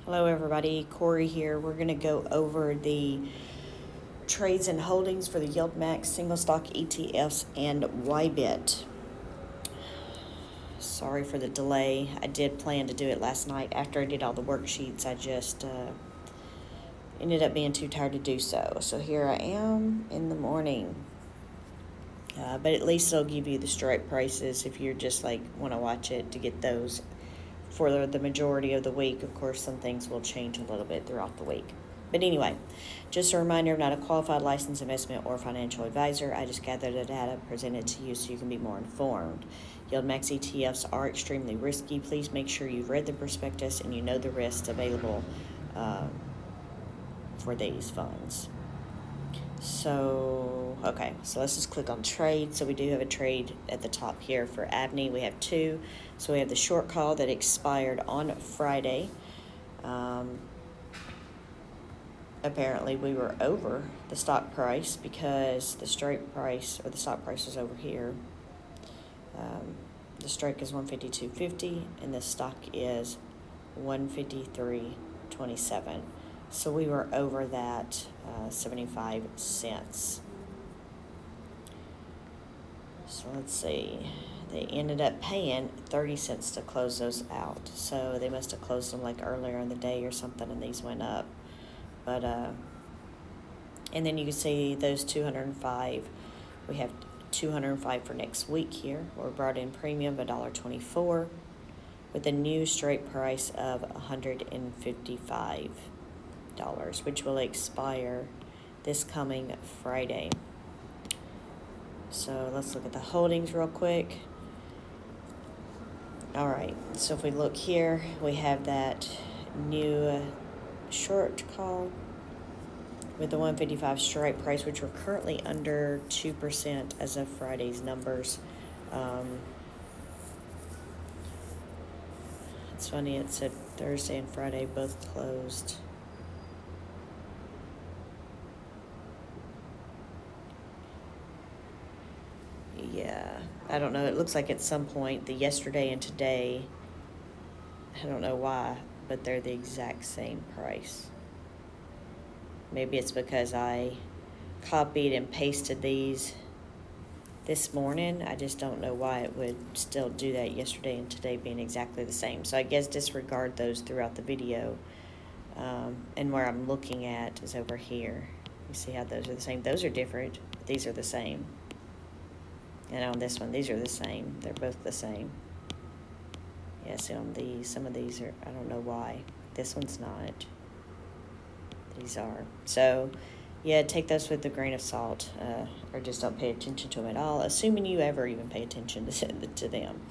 Hello everybody, Corey here. We're going to go over the trades and holdings for the YieldMax single stock ETFs and YBIT. Sorry for the delay. I did plan to do it last night. After I did all the worksheets, I just ended up being too tired to do so. So here I am in the morning. But at least it'll give you the strike prices if you're just like want to watch it to get those for the majority of the week. Of course, some things will change a little bit throughout the week. But anyway, just a reminder, I'm not a qualified licensed investment or financial advisor. I just gather the data presented to you so you can be more informed. YieldMax ETFs are extremely risky. Please make sure you've read the prospectus and you know the risks available for these funds. So let's just click on trade. So we do have a trade at the top here for ABNY. We have two. So we have the short call that expired on Friday. Apparently we were over the stock price because the strike price, or the stock price, is over here. The strike is 152.50 and the stock is 153.27. So we were over that 75 cents. So let's see. They ended up paying 30 cents to close those out. So they must have closed them like earlier in the day or something, and these went up. But and then you can see those 205. We have 205 for next week here. We're brought in premium $1.24 with a new straight price of $155, which will expire this coming Friday. So let's look at the holdings real quick. All right, so if we look here, we have that new short call with the 155 strike price, which we're currently under 2% as of Friday's numbers. It's funny, it said Thursday and Friday both closed. Yeah, I don't know. It looks like at some point, the yesterday and today, I don't know why, but they're the exact same price. Maybe it's because I copied and pasted these this morning. I just don't know why it would still do that, yesterday and today being exactly the same. So I guess disregard those throughout the video. And where I'm looking at is over here. You see how those are the same? Those are different, but these are the same. And on this one, these are the same. They're both the same. Yeah, see on these, some of these are, I don't know why. This one's not. These are. So, yeah, take those with a grain of salt, or just don't pay attention to them at all, assuming you ever even pay attention to them.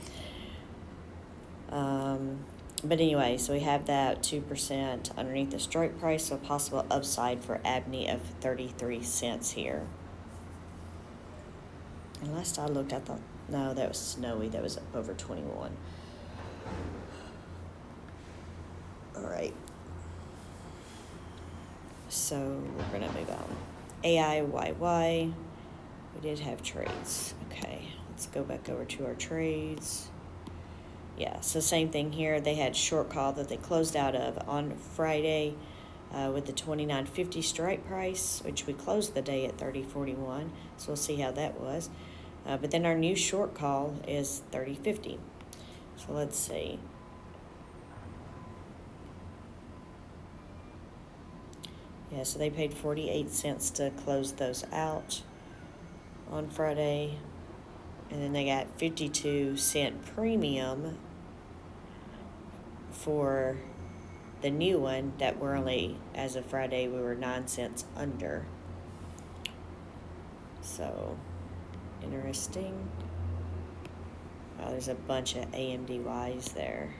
But anyway, so we have that 2% underneath the strike price, so possible upside for ABNY of 33 cents here. And last I looked, I thought, no, that was snowy. That was over 21. All right. So we're going to move on. AIYY. We did have trades. Okay, let's go back over to our trades. Yeah, so same thing here. They had short call that they closed out of on Friday with the 29.50 strike price, which we closed the day at 30.41. So we'll see how that was. But then our new short call is 30.50. So let's see. Yeah, so they paid 48 cents to close those out on Friday. And then they got 52-cent premium for the new one that we're only, as of Friday, we were 9 cents under. So, interesting. Oh, there's a bunch of AMDYs there.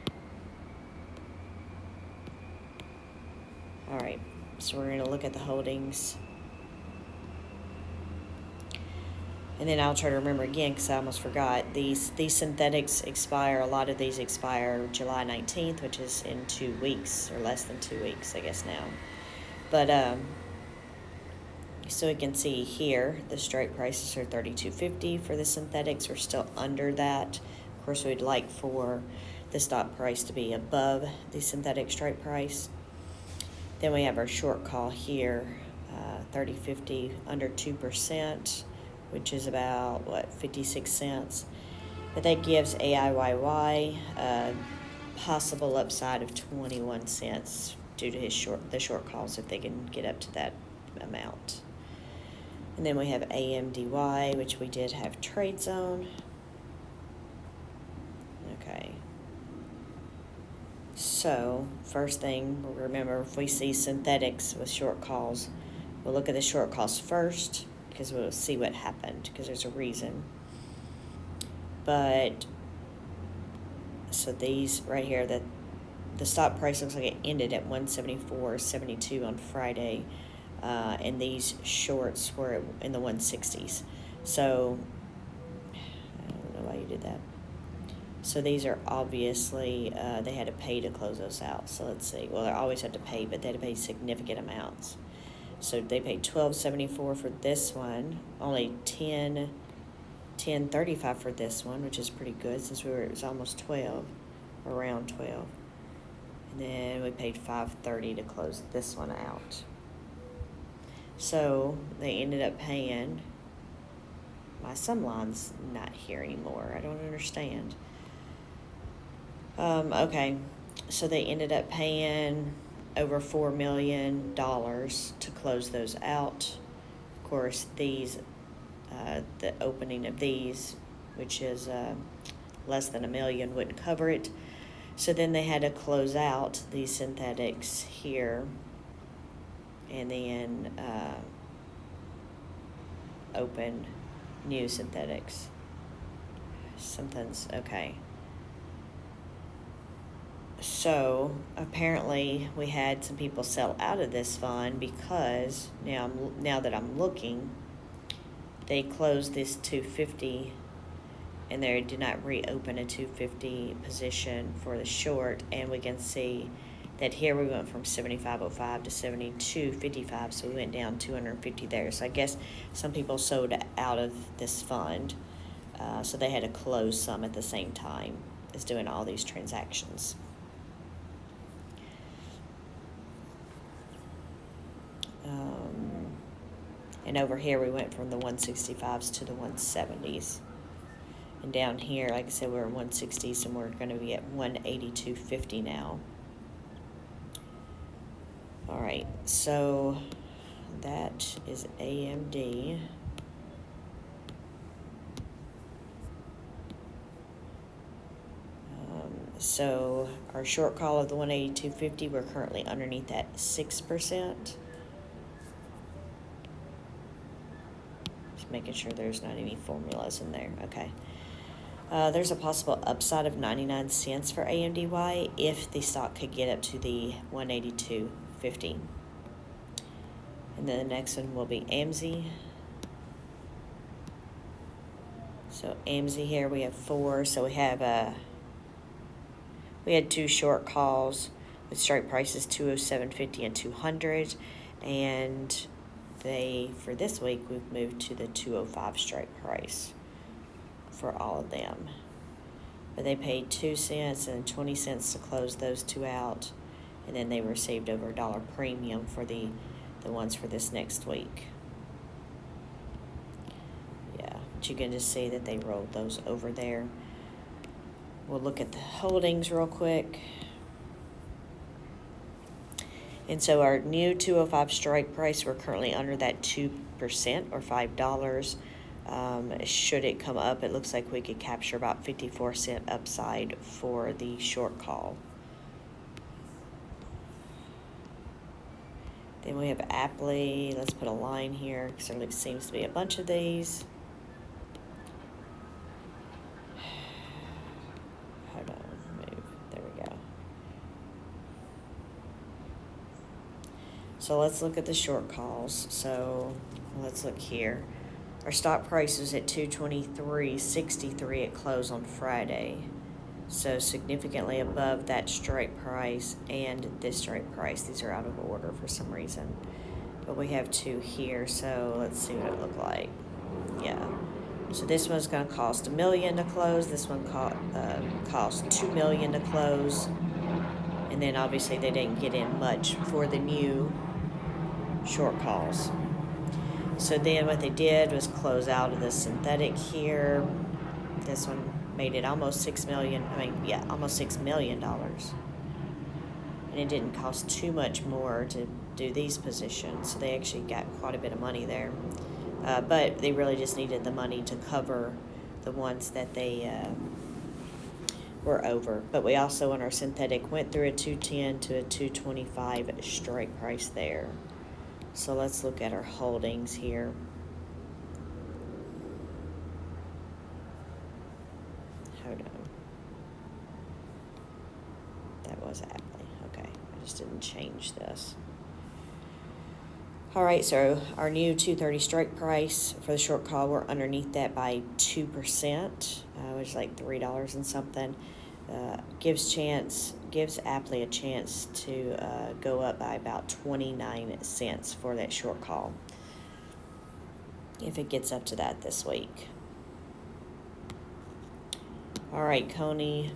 All right, so we're going to look at the holdings. And then I'll try to remember again because I almost forgot. These synthetics expire, a lot of these expire July 19th, which is in 2 weeks, or less than 2 weeks, I guess now. But, so we can see here, the strike prices are $32.50 for the synthetics. We're still under that. Of course, we'd like for the stock price to be above the synthetic strike price. Then we have our short call here, 30/50 under 2%, which is about, 56 cents. But that gives AIYY a possible upside of 21 cents due to the short calls if they can get up to that amount. And then we have AMDY, which we did have trade zone. Okay. So, first thing, remember, if we see synthetics with short calls, we'll look at the short calls first because we'll see what happened because there's a reason. But, so these right here, the stop price looks like it ended at 174.72 on Friday, and these shorts were in the 160s. So, I don't know why you did that. So these are obviously, they had to pay to close those out. So let's see. Well, they always had to pay, but they had to pay significant amounts. So they paid $12.74 for this one, only $10.35 for this one, which is pretty good since it was almost 12, around 12. And then we paid $5.30 to close this one out. So they ended up paying, my sum line's not here anymore. I don't understand. Okay, so they ended up paying over $4 million to close those out. Of course, these, the opening of these, which is less than $1 million, wouldn't cover it. So then they had to close out these synthetics here, and then open new synthetics. Something's okay. So apparently we had some people sell out of this fund because now that I'm looking, they closed this 250 and they did not reopen a 250 position for the short, and we can see that here we went from 75.05 to 72.55, so we went down 250 there. So I guess some people sold out of this fund, so they had to close some at the same time as doing all these transactions. And over here we went from the 165s to the 170s. And down here, like I said, we're in 160s and we're going to be at 182.50 now. All right, so that is AMD. So our short call of the 182.50, we're currently underneath that 6%. Just making sure there's not any formulas in there. Okay. There's a possible upside of 99 cents for AMDY if the stock could get up to the 182.50. And then the next one will be AMZ. So AMZ here we have 4. So we have we had 2 short calls with strike prices 207.50 and 200, and for this week we've moved to the 205 strike price for all of them. But they paid 2 cents and 20 cents to close those 2 out, and then they received over $1 premium for the ones for this next week. Yeah, but you can just see that they rolled those over there. We'll look at the holdings real quick. And so our new 205 strike price, we're currently under that 2% or $5. Should it come up, it looks like we could capture about 54-cent upside for the short call. Then we have Aptly. Let's put a line here because there seems to be a bunch of these. Hold on, move. There we go. So let's look at the short calls. So let's look here. Our stock price is at 223.63 at close on Friday. So significantly above that strike price and this strike price. These are out of order for some reason. But we have 2 here, so let's see what it looked like. Yeah. So this one's going to cost $1 million to close. This one cost $2 million to close. And then obviously they didn't get in much for the new short calls. So then what they did was close out of the synthetic here. This one made it almost $6 million. Almost $6 million. And it didn't cost too much more to do these positions. So they actually got quite a bit of money there. But they really just needed the money to cover the ones that they were over. But we also on our synthetic went through a 210 to a 225 strike price there. So let's look at our holdings here. Hold on. That was Apple. Okay, I just didn't change this. All right, so our new 230 strike price for the short call, we're underneath that by 2%, which is like $3 and something. Gives Apple a chance to go up by about 29 cents for that short call, if it gets up to that this week. All right, Coney.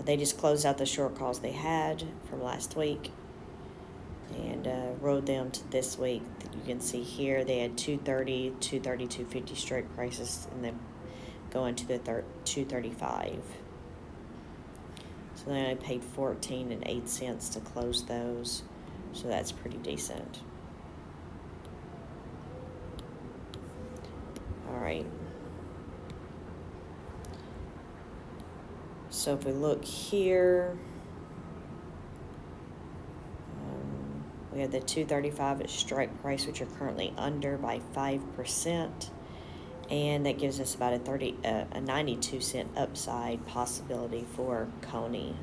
They just closed out the short calls they had from last week and rode them to this week. You can see here they had 230, 230, 250 strike prices, and then going to the 235. So they only paid 14 and 8 cents to close those. So that's pretty decent. All right. So if we look here, we have the 235 at strike price, which are currently under by 5%. And that gives us about a 92 cent upside possibility for Coney.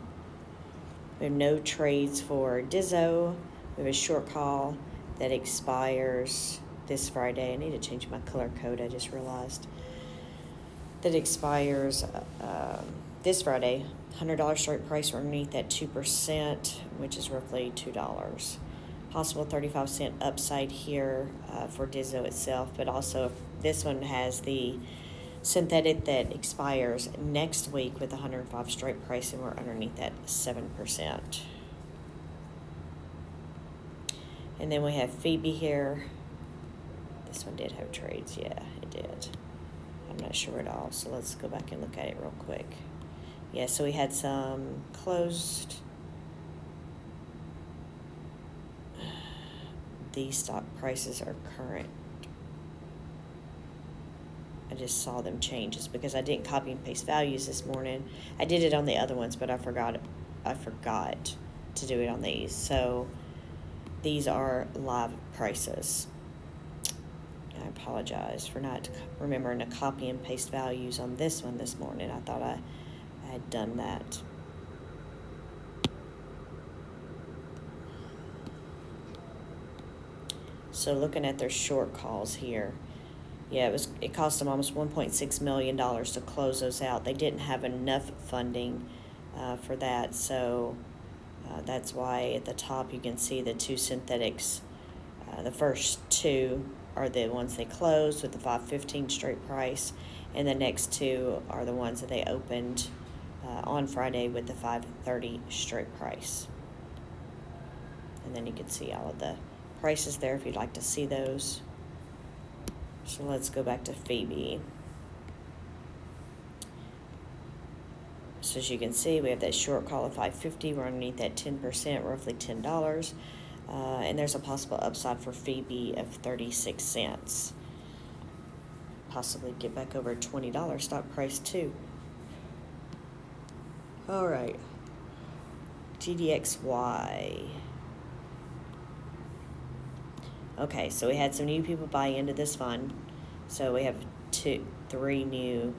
We have no trades for Dizzo. We have a short call that expires this Friday. I need to change my color code, I just realized. That expires this Friday. $100 strike price underneath at 2%, which is roughly $2. Possible 35 cent upside here for Dizzo itself, but also this one has the synthetic that expires next week with 105 strike price, and we're underneath at 7%. And then we have Phoebe here. This one did have trades, yeah, it did. I'm not sure at all, so let's go back and look at it real quick. Yeah, so we had some closed. These stock prices are current. I just saw them change. It's because I didn't copy and paste values this morning. I did it on the other ones, but I forgot to do it on these. So these are live prices. I apologize for not remembering to copy and paste values on this one this morning. I thought I had done that. So looking at their short calls here, yeah, it cost them almost $1.6 million to close those out. They didn't have enough funding for that, so that's why at the top you can see the two synthetics. The first two are the ones they closed with the 515 straight price, and the next two are the ones that they opened on Friday with the 530 straight price. And then you can see all of the prices there if you'd like to see those. So let's go back to Phoebe. So as you can see, we have that short call of 550. We're underneath that 10%, roughly $10. And there's a possible upside for Phoebe of 36 cents. Possibly get back over a $20 stock price too. All right. GDXY. Okay, so we had some new people buy into this fund. So we have three new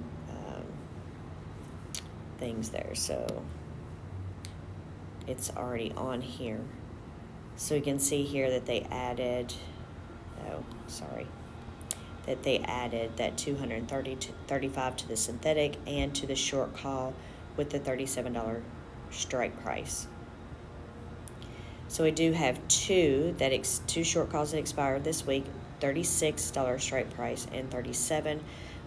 things there. So it's already on here. So you can see here that they added, that they added that 235 to the synthetic and to the short call with the $37 strike price. So we do have two short calls that expired this week, $36 strike price and $37,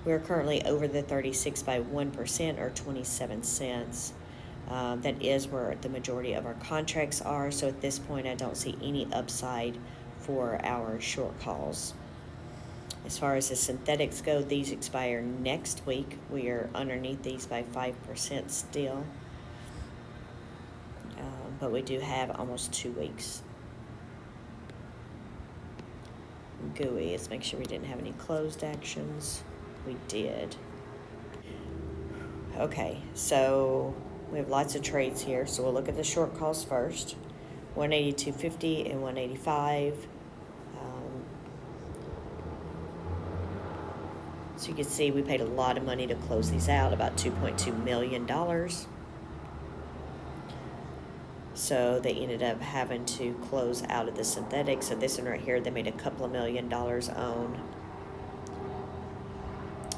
We're currently over the 36 by 1% or 27 cents. That is where the majority of our contracts are. So at this point, I don't see any upside for our short calls. As far as the synthetics go, these expire next week. We are underneath these by 5% still. But we do have almost 2 weeks. GUI, let's make sure we didn't have any closed actions. We did. Okay, so we have lots of trades here. So we'll look at the short calls first. 182.50 and 185. So you can see we paid a lot of money to close these out, about $2.2 million. So they ended up having to close out of the synthetic. So this one right here, they made a couple of $1 million on.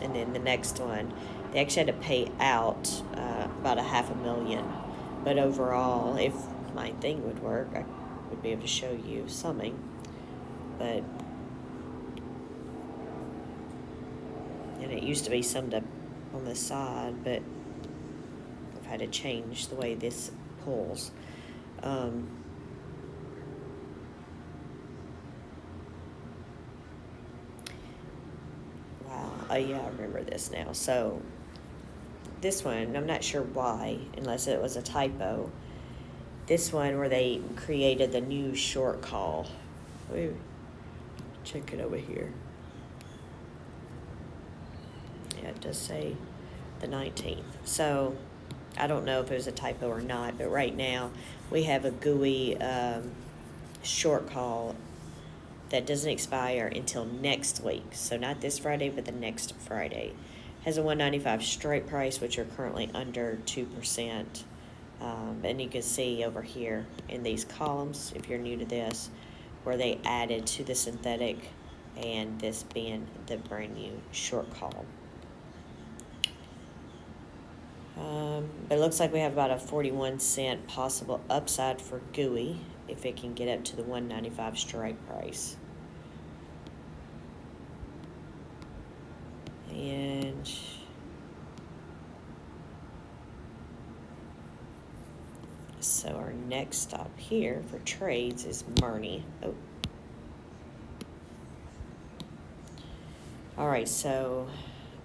And then the next one, they actually had to pay out about $500,000. But overall, if my thing would work, I would be able to show you something. But, and it used to be summed up on the side, but I've had to change the way this pulls. Wow. Oh, yeah, I remember this now. So this one, I'm not sure why, unless it was a typo. This one where they created the new short call. Wait, check it over here. Yeah, it does say the 19th. So I don't know if it was a typo or not, but right now we have a GUI short call that doesn't expire until next week. So not this Friday, but the next Friday. Has a 195 strike price, which are currently under 2%. And you can see over here in these columns, if you're new to this, where they added to the synthetic and this being the brand new short call. But it looks like we have about a 41-cent possible upside for GUI if it can get up to the 195 strike price. And so our next stop here for trades is Murny. Oh. All right, so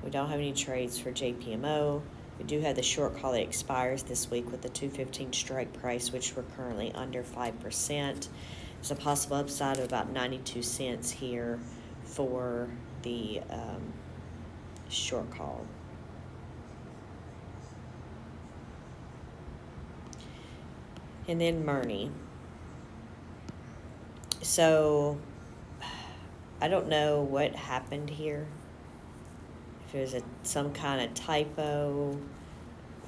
we don't have any trades for JPMO. We do have the short call that expires this week with the 215 strike price, which we're currently under 5%. There's a possible upside of about 92 cents here for the short call. And then Murny. So I don't know what happened here. If it was some kind of typo,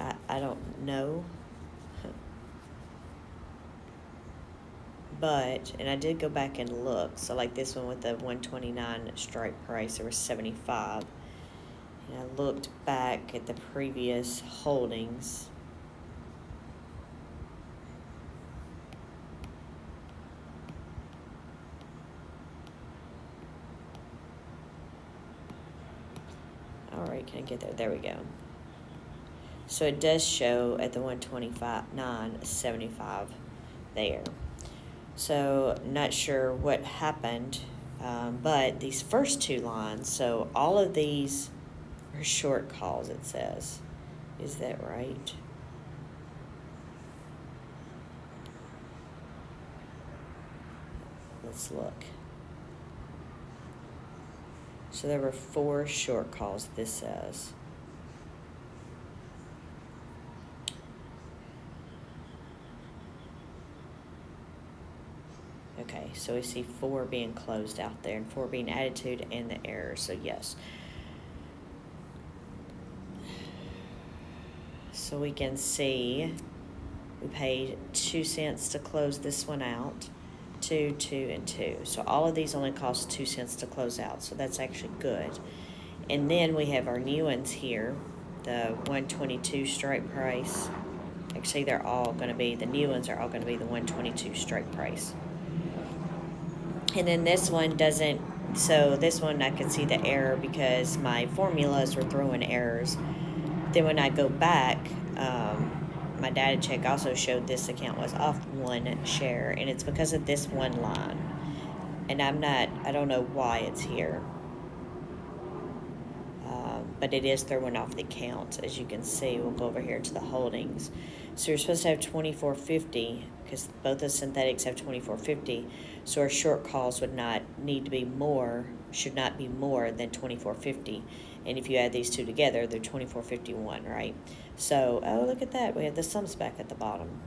I don't know. But, and I did go back and look. So like this one with the 129 strike price, there was 75. And I looked back at the previous holdings. All right, can I get there? There we go. So it does show at the 129.75 there. So not sure what happened, but these first two lines, so all of these are short calls, it says. Is that right? Let's look. So there were 4 short calls, this says. Okay, so we see 4 being closed out there and 4 being added to and the error, so yes. So we can see we paid 2 cents to close this one out. 2, 2, and 2. So all of these only cost 2 cents to close out, so that's actually good. And then we have our new ones here, the 122 strike price. Actually, they're all going to be, the new ones are all going to be the 122 strike price. And then this one doesn't, so this one I could see the error because my formulas were throwing errors. Then when I go back, my data check also showed this account was off one share, and it's because of this one line. And I don't know why it's here. But it is throwing off the counts, as you can see. We'll go over here to the holdings. So you're supposed to have 2450 because both the synthetics have 2450. So our short calls would not need to be more, should not be more than 2450. And if you add these two together, they're 2451, right? So, oh, look at that. We have the sums back at the bottom.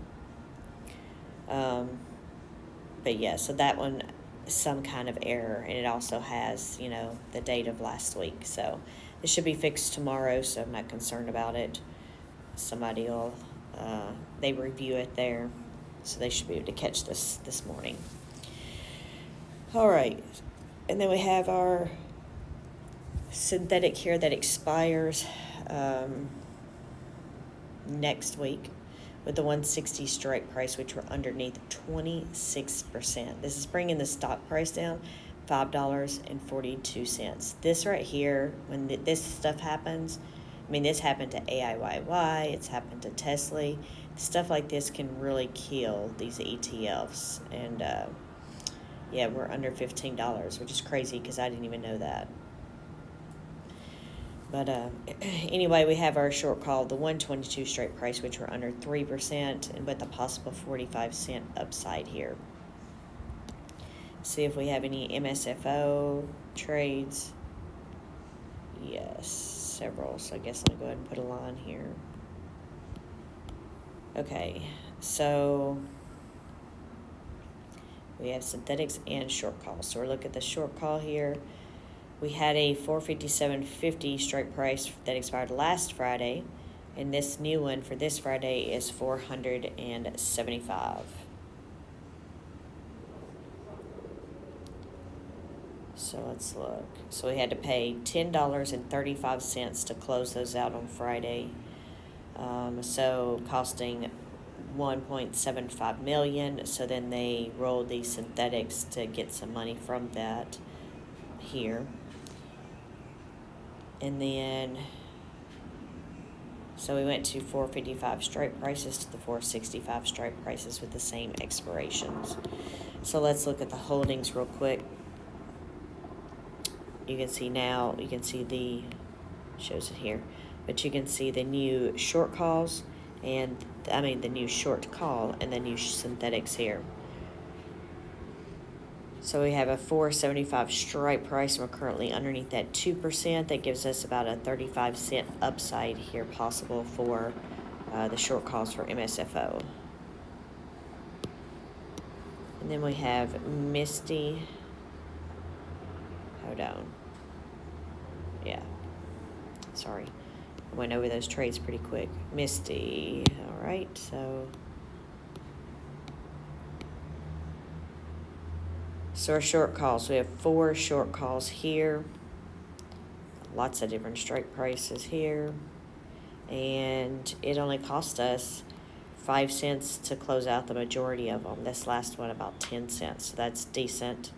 But yeah, so that one, some kind of error, and it also has, the date of last week. So it should be fixed tomorrow, so I'm not concerned about it. Somebody will, they review it there, so they should be able to catch this morning. All right, and then we have our synthetic here that expires next week with the 160 strike price, which we're underneath 26%. This is bringing the stock price down $5.42. This right here, when this stuff happens, I mean, this happened to AIYY, it's happened to Tesla. Stuff like this can really kill these ETFs. And yeah, we're under $15, which is crazy because I didn't even know that. But anyway, we have our short call, the 122 straight price, which we're under 3%, and with a possible 45-cent upside here. See if we have any MSFO trades. Yes, several. So I guess I'll go ahead and put a line here. Okay, so we have synthetics and short calls. So we're looking at the short call here. We had a 457.50 strike price that expired last Friday, and this new one for this Friday is 475. So let's look. So we had to pay $10.35 to close those out on Friday. So costing $1.75 million. So then they rolled these synthetics to get some money from that here. And then, so we went to 455 strike prices to the 465 strike prices with the same expirations. So let's look at the holdings real quick. You can see now, shows it here, but you can see the new short calls the new short call and the new synthetics here. So we have a 475 strike price, and we're currently underneath that 2%. That gives us about a 35-cent upside here possible for the short calls for MSFO. And then we have Misty. Hold on. Yeah. Sorry. I went over those trades pretty quick. Misty. All right, so our short calls, we have 4 short calls here. Lots of different strike prices here. And it only cost us 5 cents to close out the majority of them. This last one about 10 cents, so that's decent.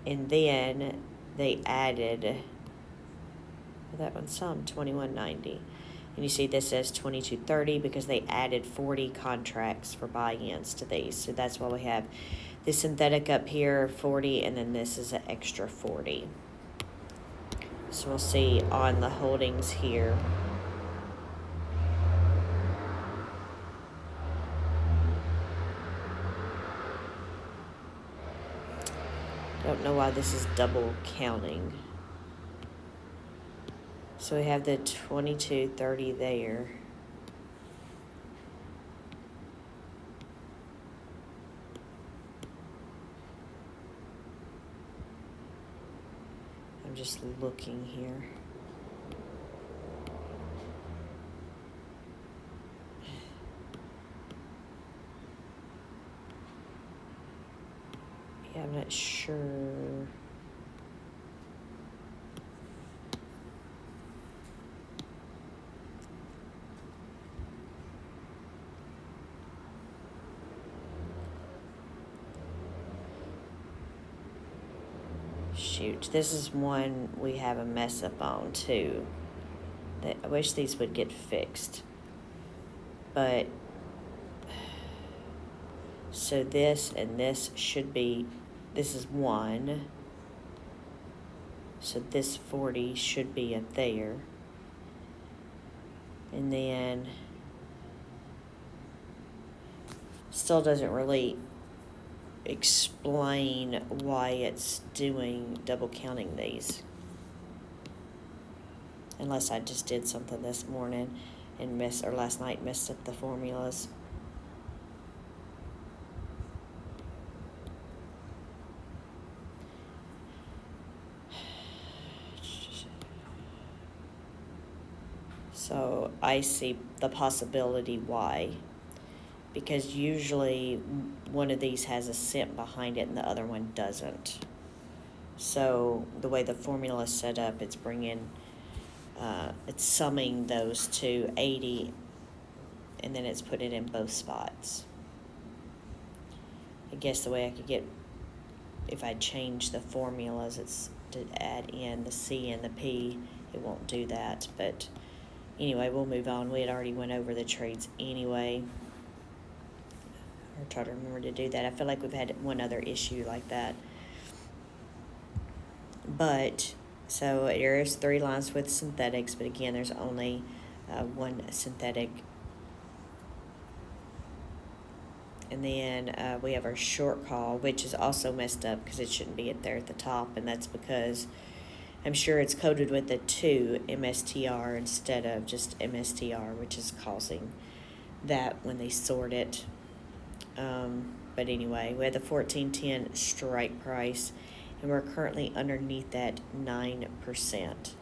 And then they added, that one's some, $21.90. And you see this says $22.30 because they added 40 contracts for buy-ins to these. So that's why we have the synthetic up here, 40, and then this is an extra 40. So we'll see on the holdings here. Don't know why this is double counting. So we have the 22.30 there. I'm just looking here. Yeah, I'm not sure. Shoot, this is one we have a mess up on too. I wish these would get fixed. But, so this and this should be, this is 1. So this 40 should be up there. And then, still doesn't really explain why it's doing double counting these. Unless I just did something this morning and last night messed up the formulas. So I see the possibility why. Because usually one of these has a cent behind it and the other one doesn't. So the way the formula is set up, it's it's summing those to 80, and then it's put it in both spots. I guess the way I could get, if I change the formulas, it's to add in the C and the P. It won't do that, but anyway, we'll move on. We had already went over the trades anyway. I'll try to remember to do that. I feel like we've had one other issue like that. But, so there is 3 lines with synthetics, but again, there's only 1 synthetic. And then we have our short call, which is also messed up because it shouldn't be up there at the top, and that's because I'm sure it's coded with a 2 MSTR instead of just MSTR, which is causing that when they sort it. But anyway, we had the 1410 strike price, and we're currently underneath that 9%.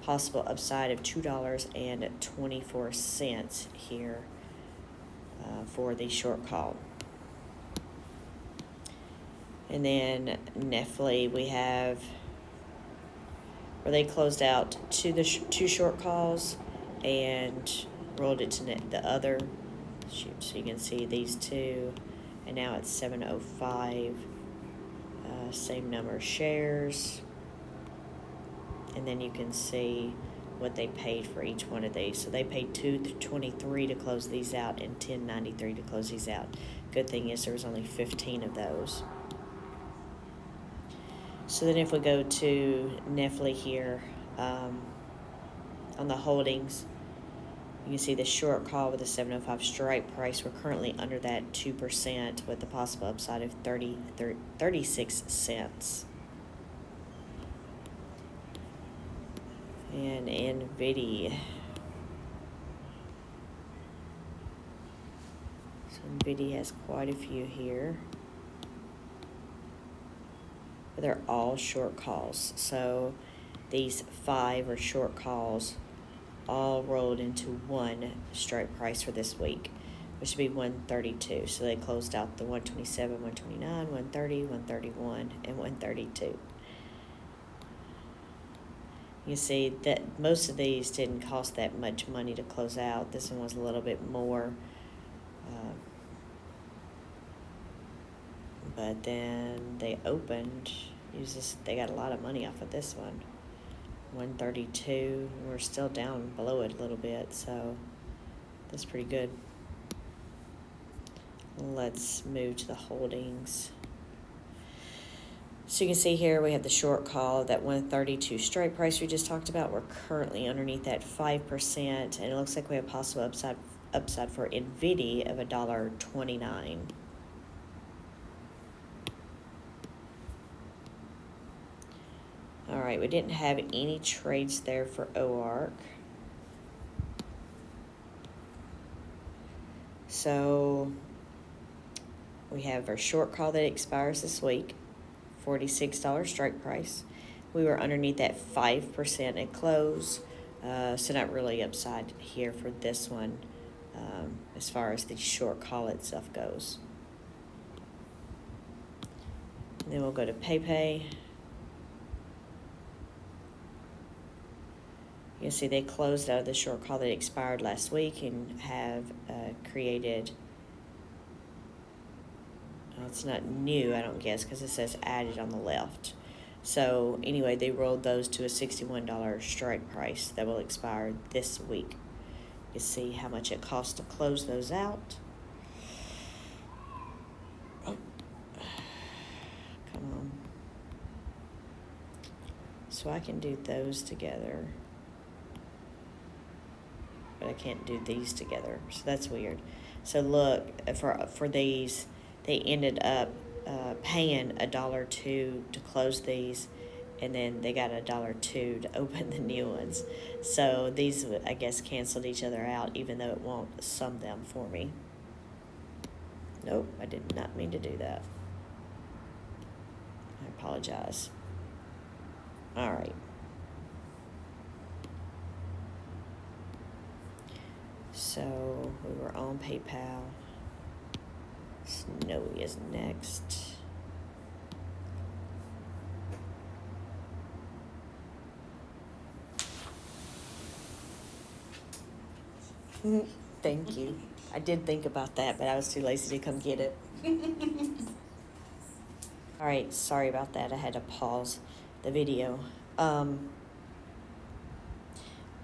Possible upside of $2.24 here for the short call. And then Nestle, we have where they closed out two short calls and rolled it to the other. Shoot, so you can see these 2, and now it's 705. Same number of shares, and then you can see what they paid for each one of these. So they paid $2.23 to close these out and $10.93 to close these out. Good thing is there was only 15 of those. So then if we go to Nestle here, on the holdings, you can see the short call with the 705 strike price. We're currently under that 2% with the possible upside of 36 cents. And NVIDIA. So NVIDIA has quite a few here. But they're all short calls. So these 5 are short calls, all rolled into 1 strike price for this week, which should be 132. So they closed out the 127, 129, 130, 131, and 132. You see that most of these didn't cost that much money to close out. This one was a little bit more. But then they opened, they got a lot of money off of this one. 132. We're still down below it a little bit, so that's pretty good. Let's move to the holdings. So you can see here we have the short call, that 132 strike price we just talked about. We're currently underneath that 5%, and it looks like we have possible upside for NVIDIA of $1.29. All right, we didn't have any trades there for OARC. So we have our short call that expires this week, $46 strike price. We were underneath that 5% at close, so not really upside here for this one as far as the short call itself goes. And then we'll go to PayPay. You can see they closed out of the short call that expired last week and have created, well, it's not new, I don't guess, because it says added on the left. So anyway, they rolled those to a $61 strike price that will expire this week. You see how much it costs to close those out. Oh. Come on. So I can do those together, but I can't do these together. So that's weird. So look, for these, they ended up paying $1.02 to close these, and then they got $1.02 to open the new ones. So these, I guess, canceled each other out, even though it won't sum them for me. Nope, I did not mean to do that. I apologize. All right. So we were on PayPal. Snowy is next. Thank you. I did think about that, but I was too lazy to come get it. All right, sorry about that. I had to pause the video. Not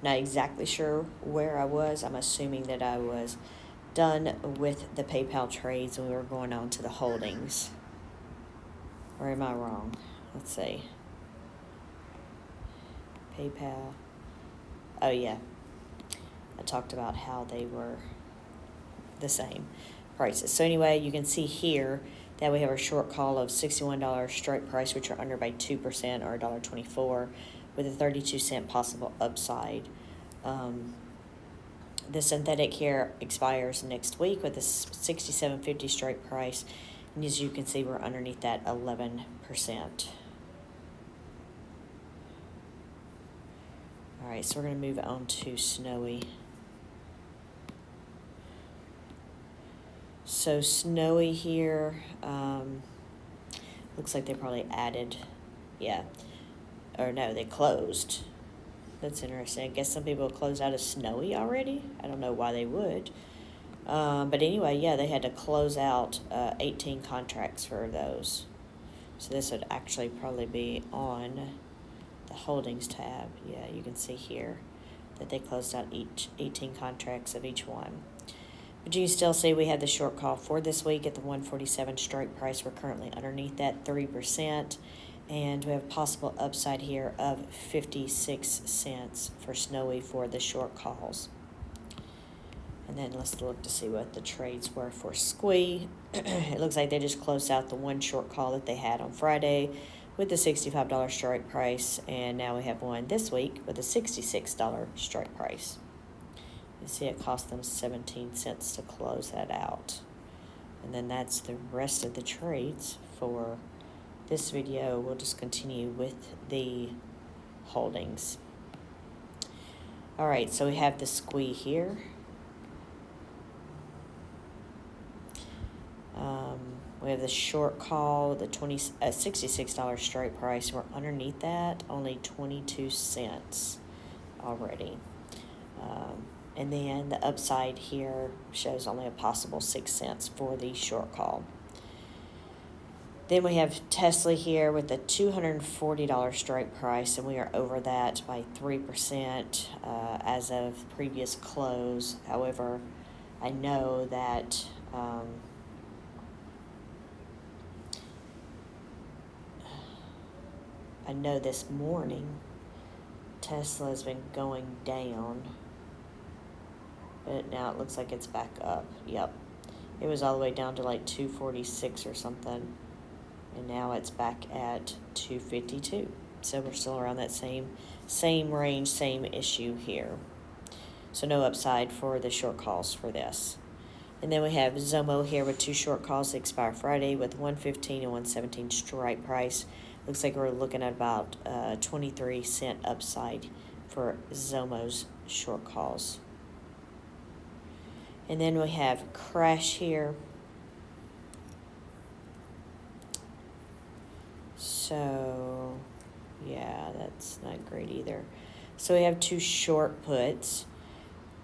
exactly sure where I was. I'm assuming that I was done with the PayPal trades and we were going on to the holdings. Or am I wrong? Let's see. PayPal. Oh, yeah. I talked about how they were the same prices. So anyway, you can see here that we have a short call of $61 strike price, which are under by 2% or $1.24, with a 32-cent possible upside. The synthetic here expires next week with a $67.50 strike price, and as you can see, we're underneath that 11%. All right, so we're going to move on to Snowy. So Snowy here, looks like they probably added, yeah, or no, they closed. That's interesting. I guess some people closed out of Snowy already. I don't know why they would. But anyway, yeah, they had to close out 18 contracts for those. So this would actually probably be on the holdings tab. Yeah, you can see here that they closed out each 18 contracts of each one. But you can still see we had the short call for this week at the 147 strike price. We're currently underneath that 3%. And we have a possible upside here of 56 cents for Snowy for the short calls. And then let's look to see what the trades were for Squee. It looks like they just closed out the one short call that they had on Friday with the $65 strike price. And now we have one this week with a $66 strike price. You see it cost them 17 cents to close that out. And then that's the rest of the trades for this video. We'll just continue with the holdings. All right, so we have the Squee here. We have the short call, the $66 strike price. We're underneath that, only 22 cents already. And then the upside here shows only a possible 6 cents for the short call. Then we have Tesla here with a $240 strike price, and we are over that by 3% as of previous close. However, I know that this morning Tesla has been going down, but now it looks like it's back up. Yep, it was all the way down to like 246 or something, and now it's back at 252. So we're still around that same range, same issue here. So no upside for the short calls for this. And then we have Zomo here with two short calls that expire Friday with 115 and 117 strike price. Looks like we're looking at about 23 cent upside for Zomo's short calls. And then we have Crash here. So, yeah, that's not great either. So we have two short puts,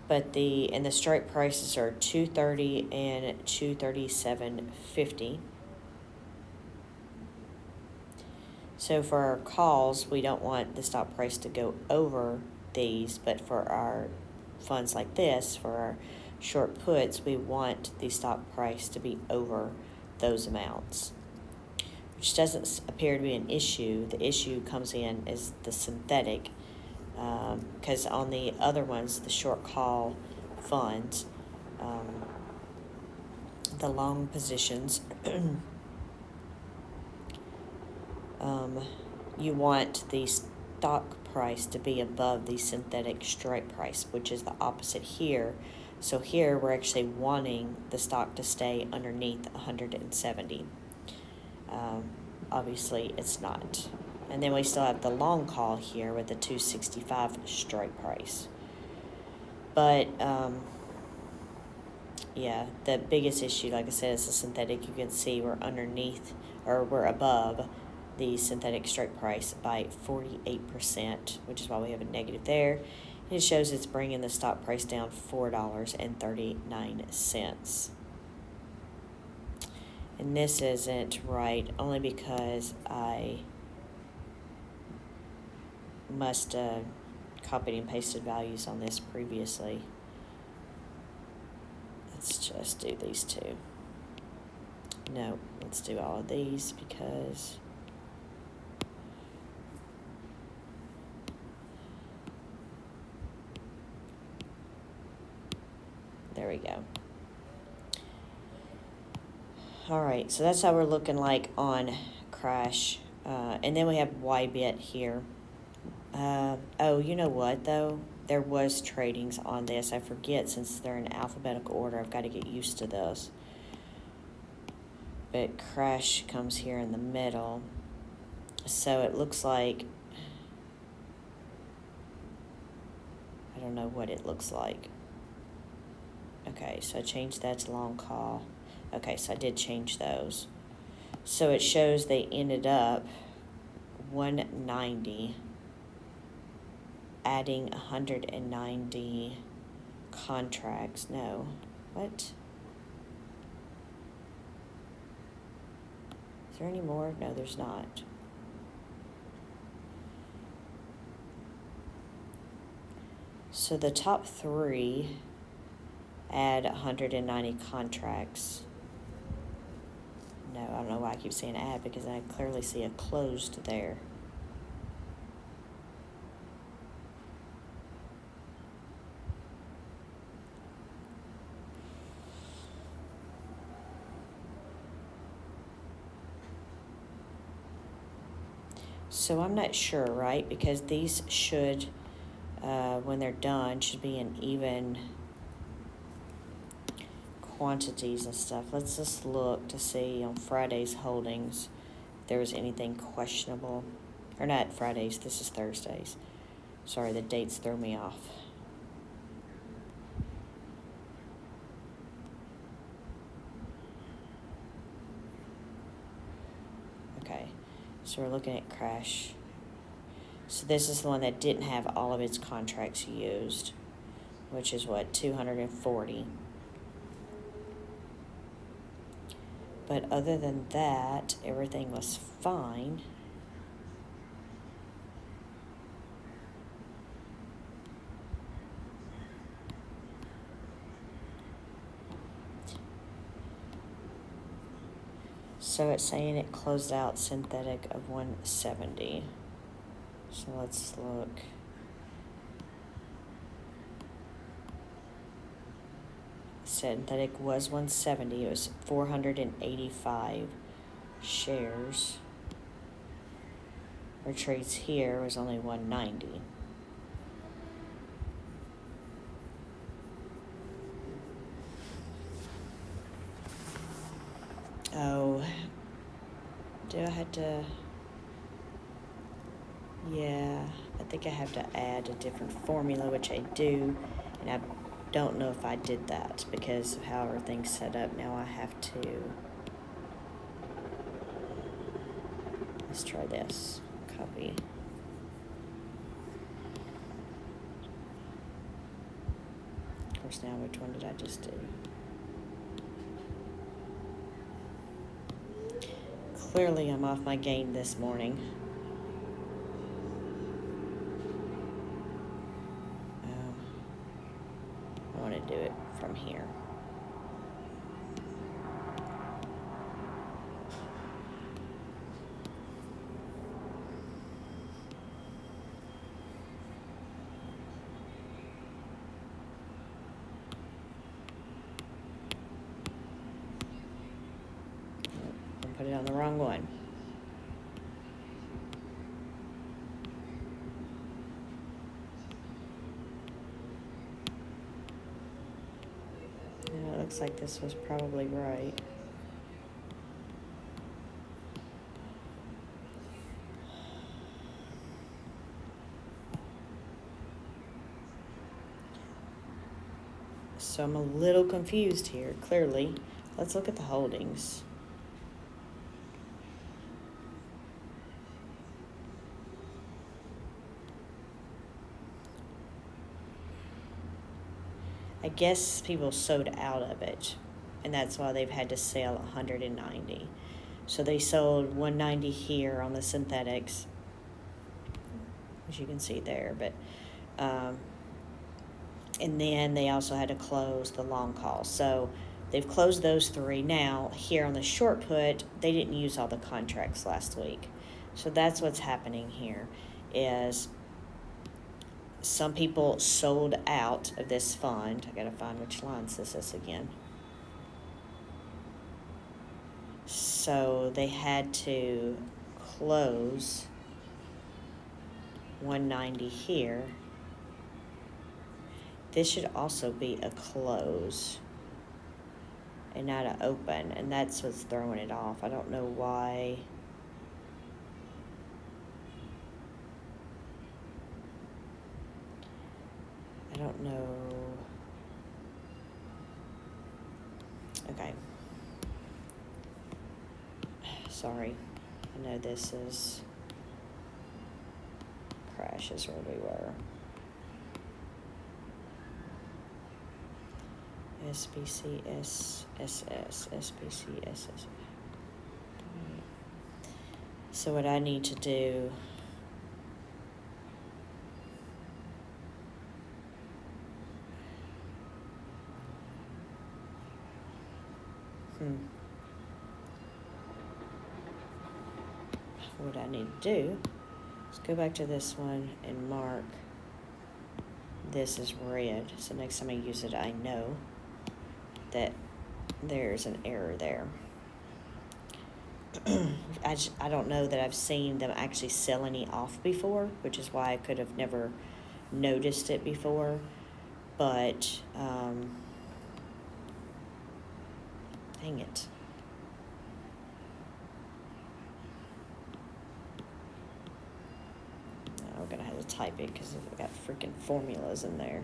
but the strike prices are 230 and 237.50. So for our calls, we don't want the stock price to go over these, but for our funds like this, for our short puts, we want the stock price to be over those amounts, which doesn't appear to be an issue. The issue comes in is the synthetic, because on the other ones, the short call funds, the long positions, you want the stock price to be above the synthetic strike price, which is the opposite here. So here we're actually wanting the stock to stay underneath 170. Obviously it's not. And then we still have the long call here with the 265 strike price. But yeah, the biggest issue, like I said, is the synthetic. You can see we're underneath, or we're above the synthetic strike price by 48%, which is why we have a negative there. And it shows it's bringing the stock price down $4.39. And this isn't right, only because I must have copied and pasted values on this previously. Let's just do these two. No, let's do all of these because there we go. All right, so that's how we're looking like on Crash. And then we have YBit here. Oh, you know what, though? There was tradings on this. I forget, since they're in alphabetical order, I've got to get used to those. But Crash comes here in the middle. So it looks like, I don't know what it looks like. Okay, so I changed that to long call. Okay, so I did change those. So it shows they ended up 190, adding 190 contracts. No, what? Is there any more? No, there's not. So the top three add 190 contracts. No, I don't know why I keep saying add, because I clearly see a closed there. So I'm not sure, right? Because these should, when they're done, should be in even quantities and stuff. Let's just look to see on Friday's holdings if there was anything questionable. Or not Fridays, this is Thursdays. Sorry, the dates throw me off. Okay, so we're looking at Crash. So this is the one that didn't have all of its contracts used, which is what, 240. But other than that, everything was fine. So it's saying it closed out synthetic of 170. So let's look. Synthetic was 170. It was 485 shares. Our trades here was only 190. Oh, do I have to? Yeah, I think I have to add a different formula, which I do, and I don't know if I did that because of how everything's set up. Now I have to. Let's try this. Copy. Of course, now which one did I just do? Clearly, I'm off my game this morning. to do it from here. Put it on the wrong one. Yeah, it looks like this was probably right. So I'm a little confused here, clearly. Let's look at the holdings. I guess people sold out of it, and that's why they've had to sell 190. So they sold 190 here on the synthetics, as you can see there, but and then they also had to close the long call. So they've closed those three. Now here on the short put, they didn't use all the contracts last week. So that's what's happening here, is some people sold out of this fund. I gotta find which lines this is again. So they had to close 190 here. This should also be a close and not an open, and that's what's throwing it off. I don't know why. I don't know. Okay. Sorry. I know this is crashes where we were. SBCSSS, SBCSS. So what I need to do, what I need to do is go back to this one and mark this is red. So next time I use it, I know that there's an error there. I don't know that I've seen them actually sell any off before, which is why I could have never noticed it before. But, dang it. Now we're going to have to type it because I've got freaking formulas in there.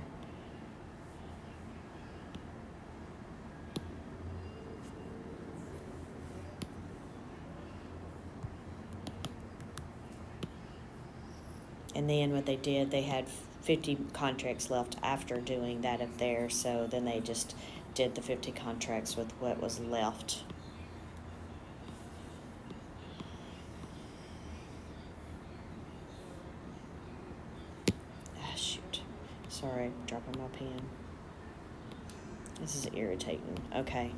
And then what they did, they had 50 contracts left after doing that up there, so then they just did the 50 contracts with what was left. Ah, shoot. Sorry, dropping my pen. This is irritating. Okay,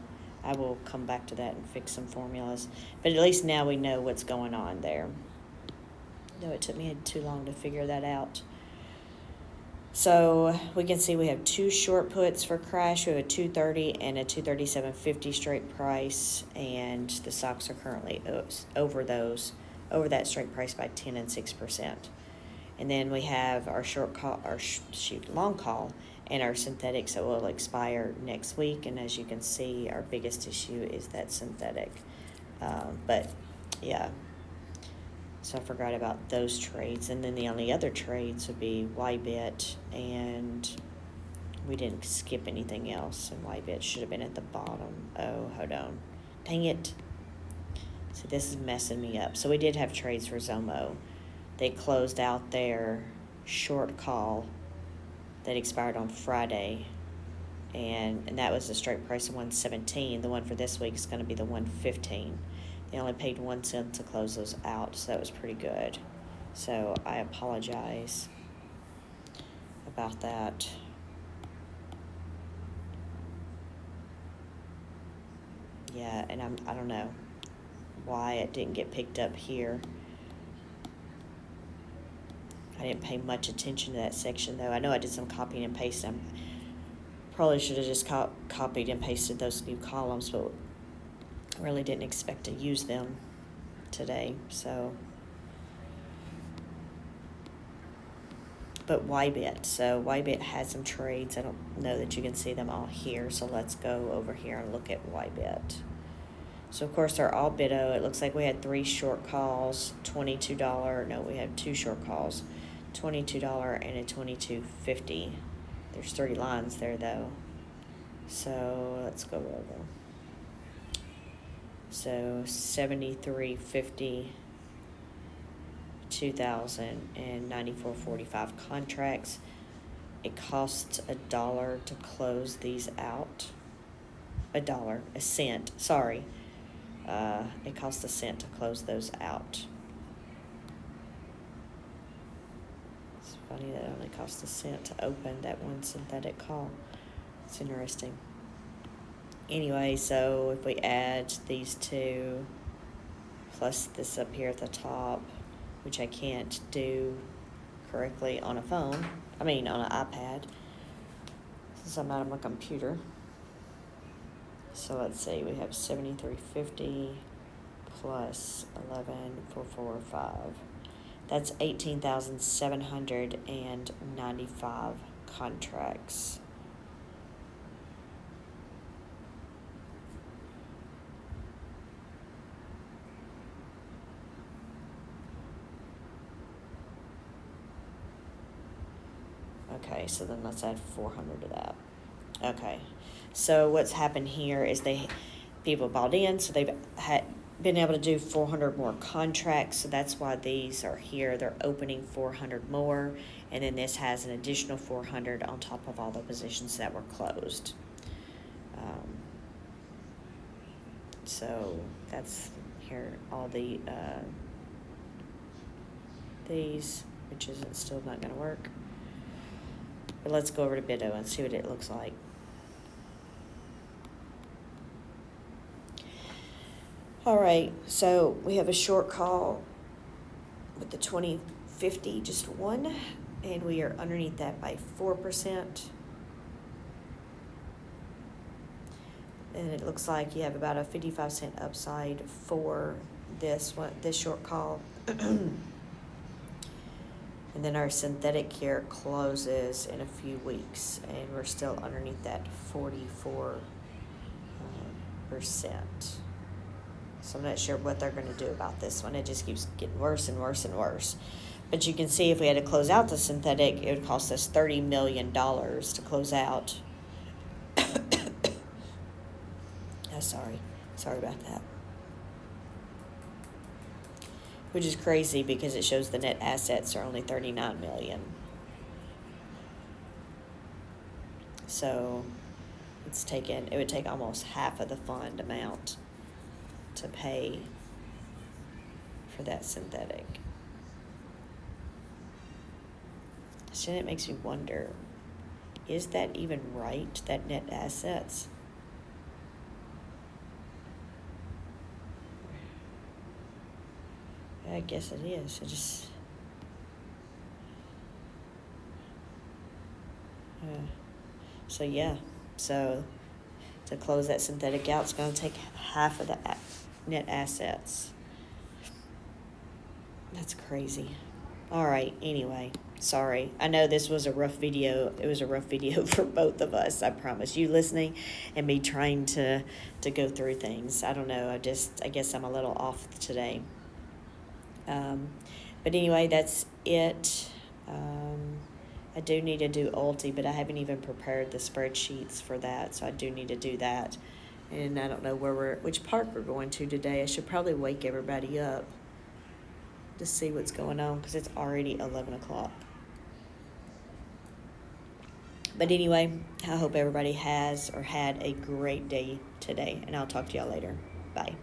I will come back to that and fix some formulas. But at least now we know what's going on there. No, it took me too long to figure that out. So we can see we have two short puts for crash. We have a 230 and a 237.50 straight price, and the stocks are currently over that straight price by 10 and 6%. And then we have our short call, long call, and our synthetics that will expire next week. And as you can see, our biggest issue is that synthetic. But yeah. So I forgot about those trades. And then the only other trades would be YBIT, and we didn't skip anything else. And YBIT should have been at the bottom. Oh, hold on. Dang it. See, this is messing me up. So we did have trades for Zomo. They closed out their short call that expired on Friday. And that was the straight price of 117. The one for this week is going to be the 115. They only paid 1 cent to close those out, so that was pretty good. So I apologize about that. Yeah, and I don't know why it didn't get picked up here. I didn't pay much attention to that section, though. I know I did some copying and pasting. Probably should have just copied and pasted those new columns, but I really didn't expect to use them today, so. But YBit, so YBit has some trades. I don't know that you can see them all here, so let's go over here and look at YBit. So of course they're all BITO. It looks like we had 3 short calls, $22. No, we had 2 short calls, $22 and a $22.50. There's 30 lines there though. So let's go over. So 73.50, 2,000 and 94.45 contracts. It costs $1 to close these out. A cent. Sorry. It costs a cent to close those out. It's funny that it only costs a cent to open that one synthetic call. It's interesting. Anyway, so if we add these two plus this up here at the top, which I can't do correctly on a phone, on an iPad, since I'm out of my computer. So let's see, we have 73.50 plus 11.445. That's 18,795 contracts. Okay, so then let's add 400 to that. Okay, so what's happened here is people bought in, so they've been able to do 400 more contracts, so that's why these are here. They're opening 400 more, and then this has an additional 400 on top of all the positions that were closed. So that's here, all the these, which isn't still not going to work. But let's go over to BITO and see what it looks like. All right, so we have a short call with the 2050, just one, and we are underneath that by 4%. And it looks like you have about a 55-cent upside for this one, this short call. And then our synthetic here closes in a few weeks, and we're still underneath that 44%. So I'm not sure what they're going to do about this one. It just keeps getting worse and worse and worse. But you can see if we had to close out the synthetic, it would cost us $30 million to close out. Sorry about that. Which is crazy because it shows the net assets are only $39 million. So it would take almost half of the fund amount to pay for that synthetic. So it makes me wonder, is that even right, that net assets? I guess it is. So to close that synthetic out, it's going to take half of the net assets. That's crazy. All right, anyway, sorry. I know this was a rough video. It was a rough video for both of us, I promise. You listening and me trying to go through things. I don't know. I guess I'm a little off today. But anyway, that's it. I do need to do Ulti, but I haven't even prepared the spreadsheets for that, so I do need to do that. And I don't know which park we're going to today. I should probably wake everybody up to see what's going on, because it's already 11 o'clock. But anyway, I hope everybody has or had a great day today, and I'll talk to y'all later. Bye.